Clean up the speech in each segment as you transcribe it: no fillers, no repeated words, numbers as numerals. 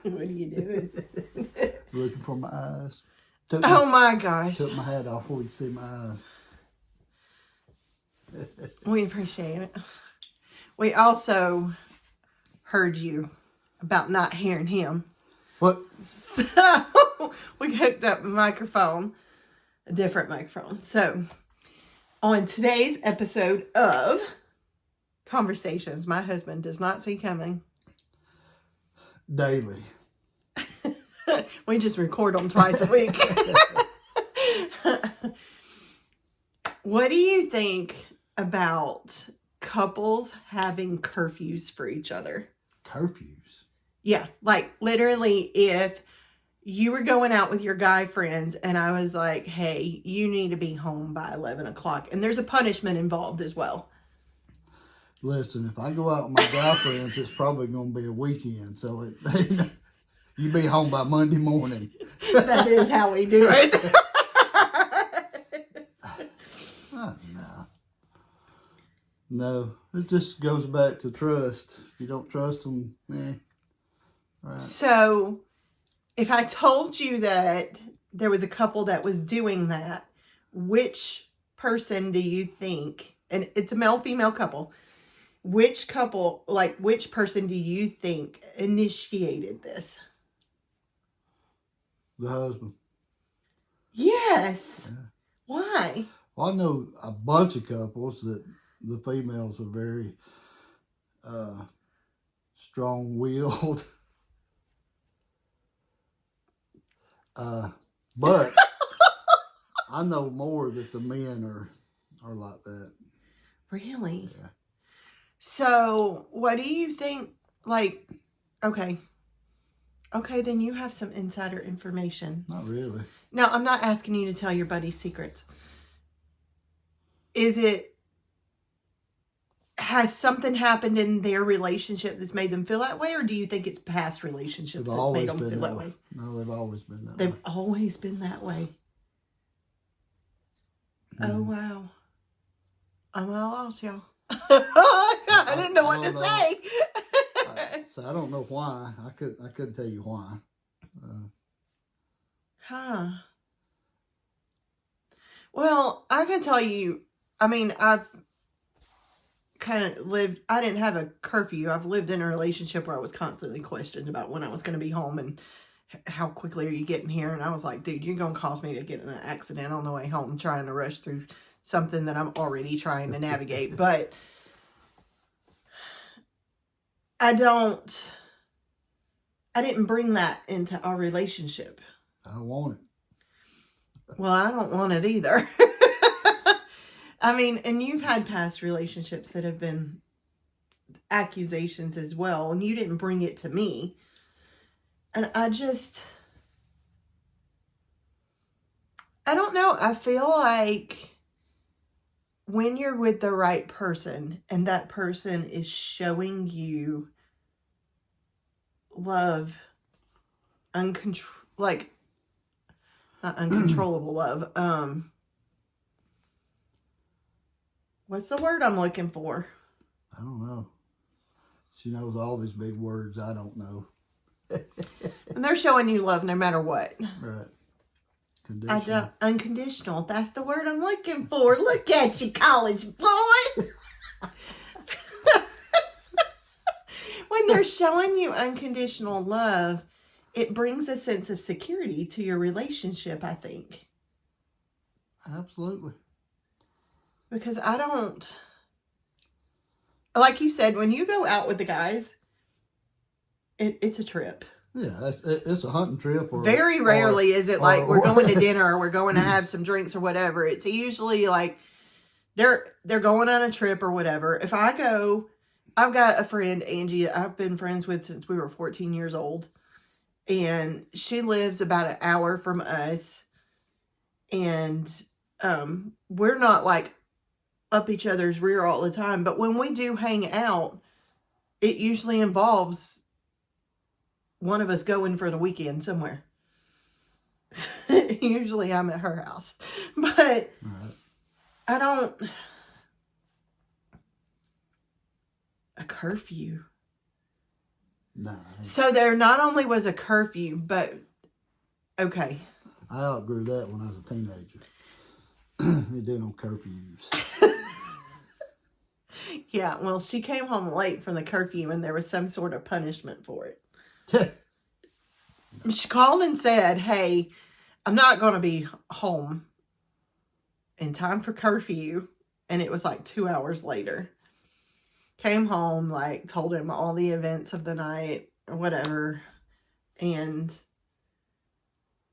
What are you doing? Looking for my eyes. My gosh. Took my hat off before you could see my eyes. We appreciate it. We also heard you about not hearing him. What? So we hooked up a microphone, a different microphone. So on today's episode of Conversations my husband does not see coming. Daily. We just record them twice a week. What do you think about couples having curfews for each other? Curfews? Yeah, like literally if you were going out with your guy friends and I was like, hey, you need to be home by 11 o'clock. And there's a punishment involved as well. Listen, if I go out with my guy friends, it's probably going to be a weekend. So you be home by Monday morning. That is how we do it. No, it just goes back to trust. If you don't trust them, right. So, if I told you that there was a couple that was doing that, which person do you think, and it's a male-female couple, which person do you think initiated this? The husband. Yes. Yeah. Why? Well, I know a bunch of couples that the females are very strong-willed. But I know more that the men are like that. Really? Yeah. So, what do you think, okay, then you have some insider information. Not really. No, I'm not asking you to tell your buddy's secrets. Has something happened in their relationship that's made them feel that way, or do you think it's past relationships that's made them feel that way? No, they've always been that way. They've always been that way. Oh, wow. I'm at a loss, y'all. I didn't know what to say. So I don't know why. I couldn't tell you why. Well, I can tell you, I mean, I've kind of I didn't have a curfew. I've lived in a relationship where I was constantly questioned about when I was going to be home and how quickly are you getting here. And I was like, dude, you're going to cause me to get in an accident on the way home trying to rush through something that I'm already trying to navigate. But I didn't bring that into our relationship. I don't want it. Well, I don't want it either. I mean, and you've had past relationships that have been accusations as well, and you didn't bring it to me. And I don't know. I feel like when you're with the right person and that person is showing you love, not uncontrollable love. What's the word I'm looking for? I don't know. She knows all these big words I don't know. And they're showing you love no matter what. Right. Conditional. Unconditional. That's the word I'm looking for. Look at you, college boy. When they're showing you unconditional love, it brings a sense of security to your relationship, I think. Absolutely. Because I don't, like you said, when you go out with the guys, it's a trip. Yeah, it's a hunting trip. Very rarely is it like we're going to dinner or we're going to have some drinks or whatever. It's usually like they're going on a trip or whatever. If I go, I've got a friend, Angie, I've been friends with since we were 14 years old. And she lives about an hour from us. And we're not like up each other's rear all the time. But when we do hang out, it usually involves one of us going for the weekend somewhere. Usually I'm at her house. But I don't... A curfew. Nah. So there not only was a curfew, but okay. I outgrew that when I was a teenager. They did no curfews. Yeah, well, she came home late from the curfew and there was some sort of punishment for it. She called and said, hey, I'm not going to be home in time for curfew. And it was like 2 hours later. Came home, like, told him all the events of the night or whatever. And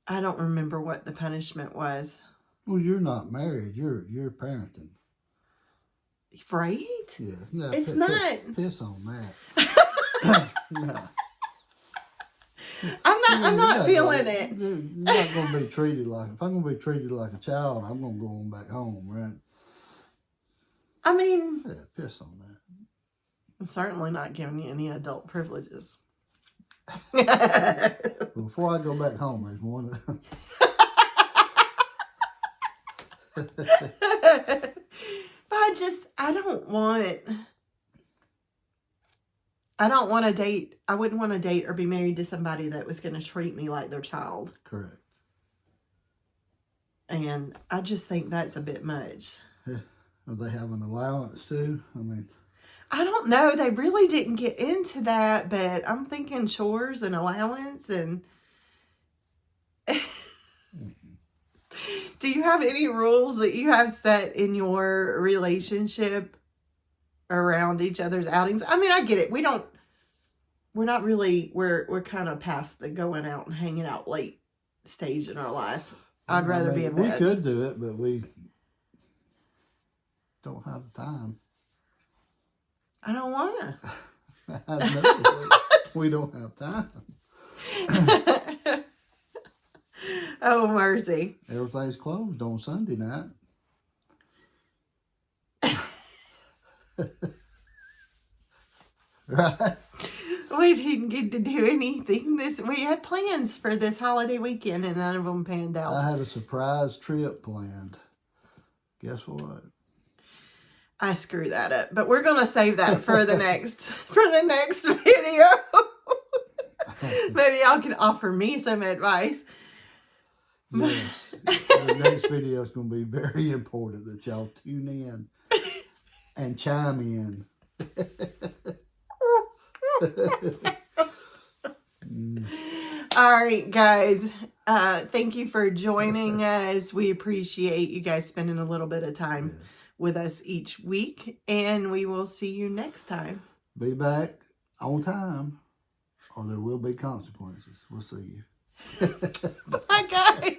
I don't remember what the punishment was. Well, you're not married. You're parenting. Right? Yeah. It's not. Piss on that. No. I'm not feeling it. Dude, you're not going to be treated like, if I'm going to be treated like a child, I'm going to go on back home, right? I mean. Yeah, piss on that. I'm certainly not giving you any adult privileges. Before I go back home, there's one. But I don't want to date. I wouldn't want to date or be married to somebody that was going to treat me like their child. Correct. And I just think that's a bit much. Yeah. Do they have an allowance too? I mean, I don't know. They really didn't get into that, but I'm thinking chores and allowance and... Do you have any rules that you have set in your relationship around each other's outings? I mean, I get it. We're kind of past the going out and hanging out late stage in our life. I'd rather be in bed. We could do it, but we don't have the time. I don't want to. I know. We don't have time. Oh, mercy. Everything's closed on Sunday night. Right? We didn't get to do anything we had plans for this holiday weekend and none of them panned out. I had a surprise trip planned. Guess what? I screw that up, but we're going to save that for the next video. Maybe y'all can offer me some advice. Yes. The next video is going to be very important that y'all tune in and chime in. All right, guys. Thank you for joining us. We appreciate you guys spending a little bit of time with us each week, and we will see you next time. Be back on time, or there will be consequences. We'll see you. Bye, guys.